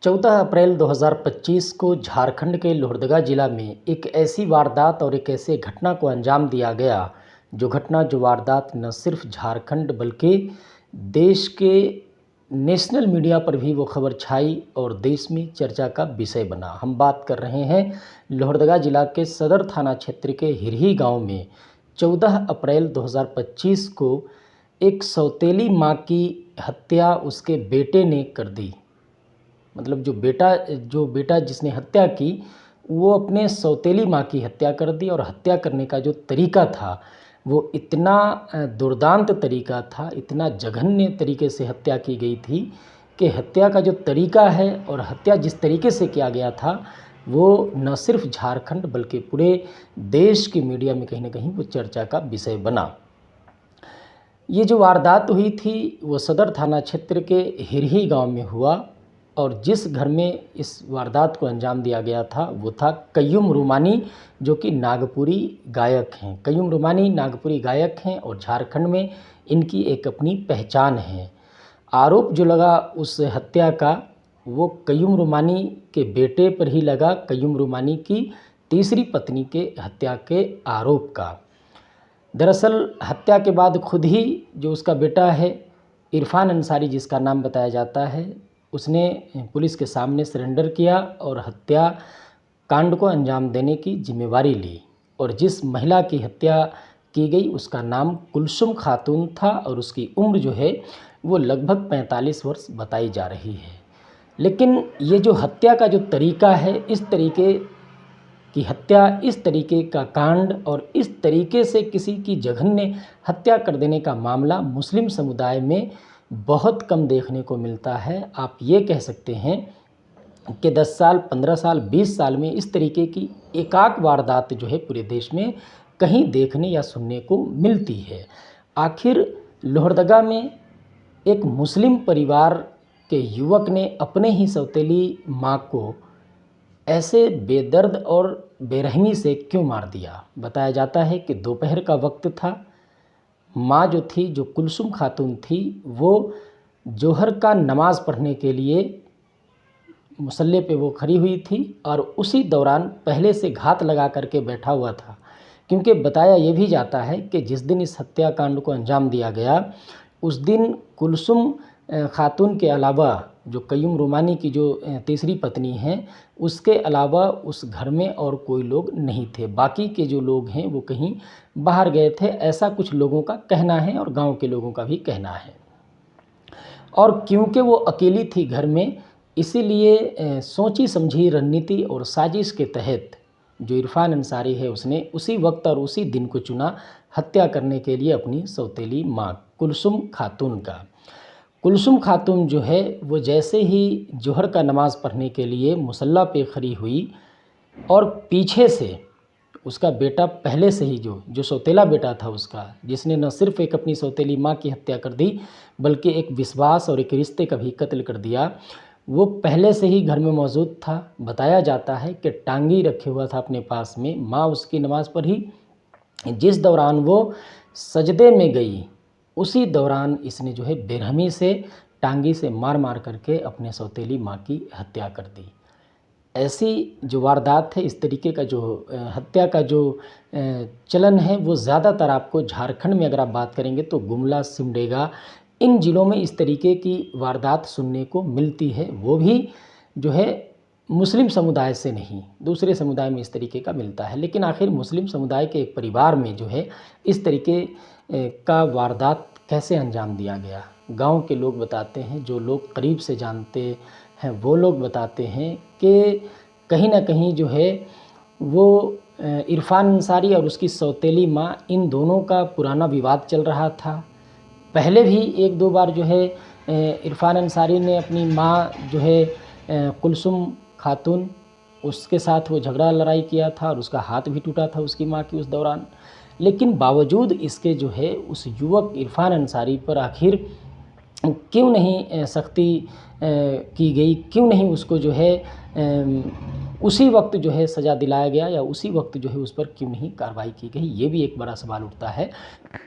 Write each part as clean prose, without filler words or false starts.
14 अप्रैल 2025 को झारखंड के लोहरदगा जिला में एक ऐसी वारदात और एक ऐसे घटना को अंजाम दिया गया जो वारदात न सिर्फ झारखंड बल्कि देश के नेशनल मीडिया पर भी वो खबर छाई और देश में चर्चा का विषय बना। हम बात कर रहे हैं लोहरदगा जिला के सदर थाना क्षेत्र के हिरही गांव में 14 अप्रैल 2025 को एक सौतेली मां की हत्या उसके बेटे ने कर दी। मतलब जो बेटा जिसने हत्या की वो अपने सौतेली मां की हत्या कर दी और हत्या करने का जो तरीका था वो इतना दुर्दांत तरीका था, इतना जघन्य तरीके से हत्या की गई थी कि हत्या का जो तरीका है और हत्या जिस तरीके से किया गया था वो न सिर्फ झारखंड बल्कि पूरे देश की मीडिया में कहीं ना कहीं वो चर्चा का विषय बना। ये जो वारदात हुई थी वो सदर थाना क्षेत्र के हिरही गांव में हुआ और जिस घर में इस वारदात को अंजाम दिया गया था वो था कय्यूम रुमानी, जो कि नागपुरी गायक हैं। कय्यूम रुमानी नागपुरी गायक हैं और झारखंड में इनकी एक अपनी पहचान है। आरोप जो लगा उस हत्या का वो कय्यूम रुमानी के बेटे पर ही लगा, कय्यूम रुमानी की तीसरी पत्नी के हत्या के आरोप का। दरअसल हत्या के बाद खुद ही जो उसका बेटा है इरफान अंसारी, जिसका नाम बताया जाता है, उसने पुलिस के सामने सरेंडर किया और हत्या कांड को अंजाम देने की जिम्मेवारी ली। और जिस महिला की हत्या की गई उसका नाम कुलसुम खातून था और उसकी उम्र जो है वो लगभग 45 वर्ष बताई जा रही है। लेकिन ये जो हत्या का जो तरीका है, इस तरीके की हत्या, इस तरीके का कांड और इस तरीके से किसी की जघन्य हत्या कर देने का मामला मुस्लिम समुदाय में बहुत कम देखने को मिलता है। आप ये कह सकते हैं कि 10 साल, 15 साल, 20 साल में इस तरीके की एकाक वारदात जो है पूरे देश में कहीं देखने या सुनने को मिलती है। आखिर लोहरदगा में एक मुस्लिम परिवार के युवक ने अपने ही सौतेली मां को ऐसे बेदर्द और बेरहमी से क्यों मार दिया। बताया जाता है कि दोपहर का वक्त था। माँ जो थी, जो कुलसुम खातून थी, वो जोहर का नमाज़ पढ़ने के लिए मुसल्ले पे वो खड़ी हुई थी और उसी दौरान पहले से घात लगा करके बैठा हुआ था। क्योंकि बताया ये भी जाता है कि जिस दिन इस हत्याकांड को अंजाम दिया गया उस दिन कुलसुम खातून के अलावा जो कय्यूम रुमानी की जो तीसरी पत्नी हैं उसके अलावा उस घर में और कोई लोग नहीं थे। बाकी के जो लोग हैं वो कहीं बाहर गए थे, ऐसा कुछ लोगों का कहना है और गांव के लोगों का भी कहना है। और क्योंकि वो अकेली थी घर में, इसीलिए सोची समझी रणनीति और साजिश के तहत जो इरफान अंसारी है उसने उसी वक्त और उसी दिन को चुना हत्या करने के लिए अपनी सौतेली माँ कुलसुम खातून का। कुलसुम खातून जो है वो जैसे ही जोहर का नमाज़ पढ़ने के लिए मुसल्ला पे खड़ी हुई और पीछे से उसका बेटा, पहले से ही जो सौतेला बेटा था उसका, जिसने न सिर्फ एक अपनी सौतेली माँ की हत्या कर दी बल्कि एक विश्वास और एक रिश्ते का भी कत्ल कर दिया, वो पहले से ही घर में मौजूद था। बताया जाता है कि टांगी रखे हुआ था अपने पास में, माँ उसकी नमाज़ पढ़ी। जिस दौरान वो सजदे में गई उसी दौरान इसने जो है बेरहमी से टांगी से मार मार करके अपने सौतेली माँ की हत्या कर दी। ऐसी जो वारदात है, इस तरीके का जो हत्या का जो चलन है वो ज़्यादातर आपको झारखंड में अगर आप बात करेंगे तो गुमला, सिमडेगा, इन ज़िलों में इस तरीके की वारदात सुनने को मिलती है। वो भी जो है मुस्लिम समुदाय से नहीं, दूसरे समुदाय में इस तरीके का मिलता है। लेकिन आखिर मुस्लिम समुदाय के एक परिवार में जो है इस तरीके का वारदात कैसे अंजाम दिया गया, गांव के लोग बताते हैं, जो लोग करीब से जानते हैं वो लोग बताते हैं कि कहीं ना कहीं जो है वो इरफान अंसारी और उसकी सौतेली माँ, इन दोनों का पुराना विवाद चल रहा था। पहले भी 1-2 बार जो है इरफान अंसारी ने अपनी माँ जो है कुलसुम खातून, उसके साथ वो झगड़ा लड़ाई किया था और उसका हाथ भी टूटा था उसकी माँ की उस दौरान। लेकिन बावजूद इसके जो है उस युवक इरफान अंसारी पर आखिर क्यों नहीं सख्ती की गई, क्यों नहीं उसको जो है उसी वक्त जो है सज़ा दिलाया गया, या उसी वक्त जो है उस पर क्यों नहीं कार्रवाई की गई, ये भी एक बड़ा सवाल उठता है।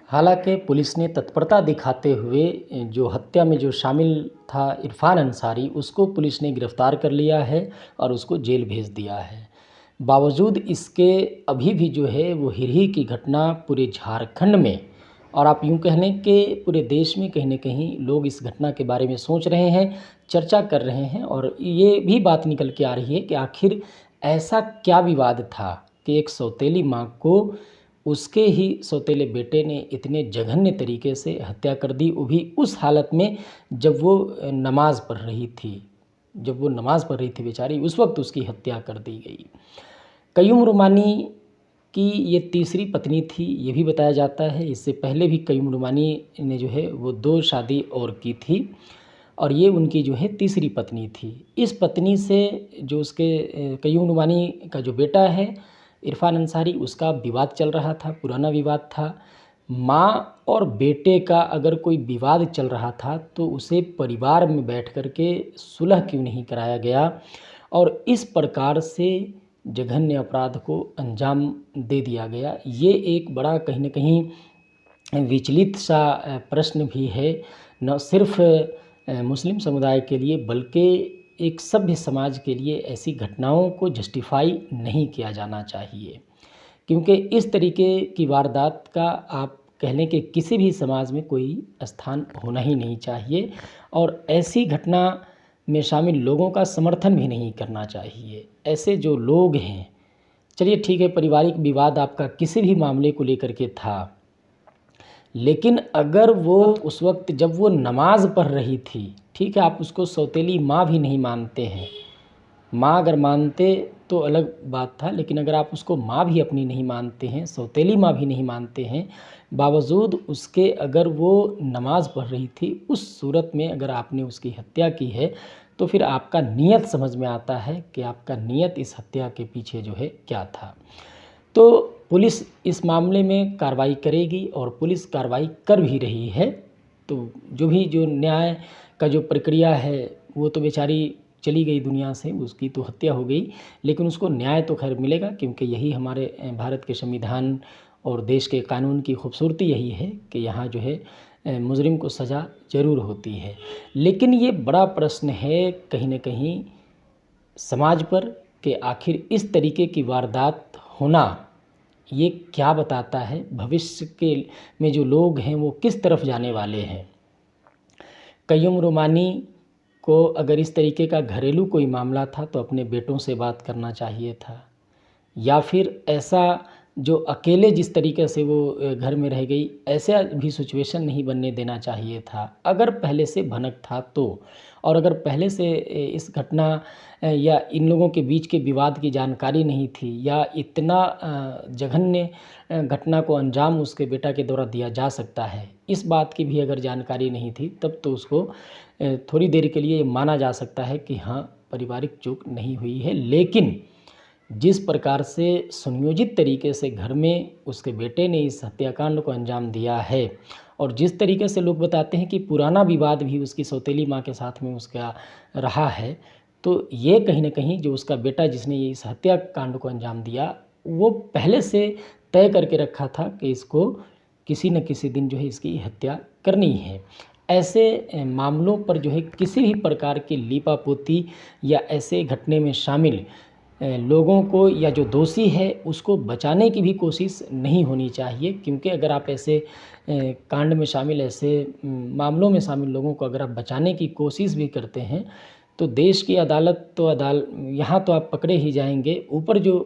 हालांकि पुलिस ने तत्परता दिखाते हुए जो हत्या में जो शामिल था इरफान अंसारी, उसको पुलिस ने गिरफ्तार कर लिया है और उसको जेल भेज दिया है। बावजूद इसके अभी भी जो है वो हिरही की घटना पूरे झारखंड में, और आप यूँ कह लें कि पूरे देश में कहीं न कहीं लोग इस घटना के बारे में सोच रहे हैं, चर्चा कर रहे हैं, और ये भी बात निकल के आ रही है कि आखिर ऐसा क्या विवाद था कि एक सौतेली माँ को उसके ही सौतेले बेटे ने इतने जघन्य तरीके से हत्या कर दी, वो भी उस हालत में जब वो नमाज़ पढ़ रही थी। जब वो नमाज़ पढ़ रही थी बेचारी, उस वक्त उसकी हत्या कर दी गई। कयूम रुमानी की ये तीसरी पत्नी थी, ये भी बताया जाता है। इससे पहले भी कयूम रुमानी ने जो है वो 2 शादी और की थी, और ये उनकी जो है तीसरी पत्नी थी। इस पत्नी से जो उसके कयूम रुमानी का जो बेटा है इरफान अंसारी, उसका विवाद चल रहा था, पुराना विवाद था। माँ और बेटे का अगर कोई विवाद चल रहा था तो उसे परिवार में बैठ कर के सुलह क्यों नहीं कराया गया, और इस प्रकार से जघन्य अपराध को अंजाम दे दिया गया। ये एक बड़ा कहीं न कहीं विचलित सा प्रश्न भी है, न सिर्फ मुस्लिम समुदाय के लिए बल्कि एक सभ्य समाज के लिए। ऐसी घटनाओं को जस्टिफाई नहीं किया जाना चाहिए, क्योंकि इस तरीके की वारदात का आप कह लें कि किसी भी समाज में कोई स्थान होना ही नहीं चाहिए, और ऐसी घटना में शामिल लोगों का समर्थन भी नहीं करना चाहिए। ऐसे जो लोग हैं, चलिए ठीक है, पारिवारिक विवाद आपका किसी भी मामले को लेकर के था, लेकिन अगर वो उस वक्त जब वो नमाज़ पढ़ रही थी, ठीक है, आप उसको सौतेली माँ भी नहीं मानते हैं, माँ अगर मानते तो अलग बात था, लेकिन अगर आप उसको माँ भी अपनी नहीं मानते हैं, सौतेली माँ भी नहीं मानते हैं, बावजूद उसके अगर वो नमाज़ पढ़ रही थी, उस सूरत में अगर आपने उसकी हत्या की है, तो फिर आपका नीयत समझ में आता है कि आपका नीयत इस हत्या के पीछे जो है क्या था। तो पुलिस इस मामले में कार्रवाई करेगी, और पुलिस कार्रवाई कर भी रही है। तो जो न्याय का जो प्रक्रिया है, वो तो बेचारी चली गई दुनिया से, उसकी तो हत्या हो गई, लेकिन उसको न्याय तो खैर मिलेगा, क्योंकि यही हमारे भारत के संविधान और देश के कानून की खूबसूरती यही है कि यहाँ जो है मुजरिम को सज़ा ज़रूर होती है। लेकिन ये बड़ा प्रश्न है कहीं न कहीं समाज पर कि आखिर इस तरीके की वारदात होना ये क्या बताता है, भविष्य के में जो लोग हैं वो किस तरफ जाने वाले हैं। कयूम रुमानी को अगर इस तरीके का घरेलू कोई मामला था तो अपने बेटों से बात करना चाहिए था, या फिर ऐसा जो अकेले जिस तरीके से वो घर में रह गई, ऐसा भी सिचुएशन नहीं बनने देना चाहिए था अगर पहले से भनक था तो। और अगर पहले से इस घटना या इन लोगों के बीच के विवाद की जानकारी नहीं थी, या इतना जघन्य घटना को अंजाम उसके बेटा के द्वारा दिया जा सकता है, इस बात की भी अगर जानकारी नहीं थी, तब तो उसको थोड़ी देर के लिए माना जा सकता है कि हाँ, पारिवारिक चूक नहीं हुई है। लेकिन जिस प्रकार से सुनियोजित तरीके से घर में उसके बेटे ने इस हत्याकांड को अंजाम दिया है, और जिस तरीके से लोग बताते हैं कि पुराना विवाद भी उसकी सौतेली माँ के साथ में उसका रहा है, तो ये कहीं न कहीं जो उसका बेटा जिसने ये इस हत्याकांड को अंजाम दिया, वो पहले से तय करके रखा था कि इसको किसी न किसी दिन जो है इसकी हत्या करनी है। ऐसे मामलों पर जो है किसी भी प्रकार की लीपापोती या ऐसे घटने में शामिल लोगों को, या जो दोषी है उसको बचाने की भी कोशिश नहीं होनी चाहिए, क्योंकि अगर आप ऐसे कांड में शामिल, ऐसे मामलों में शामिल लोगों को अगर आप बचाने की कोशिश भी करते हैं, तो देश की अदालत तो यहाँ तो आप पकड़े ही जाएंगे, ऊपर जो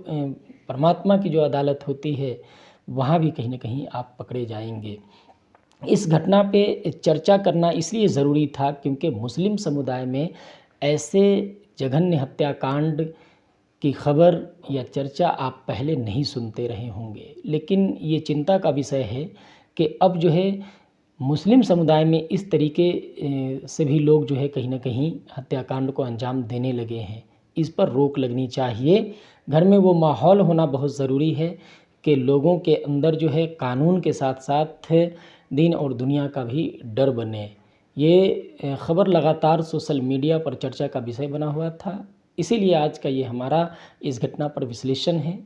परमात्मा की जो अदालत होती है वहाँ भी कहीं न कहीं आप पकड़े जाएंगे। इस घटना पे चर्चा करना इसलिए ज़रूरी था क्योंकि मुस्लिम समुदाय में ऐसे जघन्य हत्याकांड की खबर या चर्चा आप पहले नहीं सुनते रहे होंगे, लेकिन ये चिंता का विषय है कि अब जो है मुस्लिम समुदाय में इस तरीके से भी लोग जो है कहीं न कहीं हत्याकांड को अंजाम देने लगे हैं। इस पर रोक लगनी चाहिए। घर में वो माहौल होना बहुत ज़रूरी है कि लोगों के अंदर जो है कानून के साथ साथ दीन और दुनिया का भी डर बने। ये खबर लगातार सोशल मीडिया पर चर्चा का विषय बना हुआ था। इसीलिए आज का ये हमारा इस घटना पर विश्लेषण है।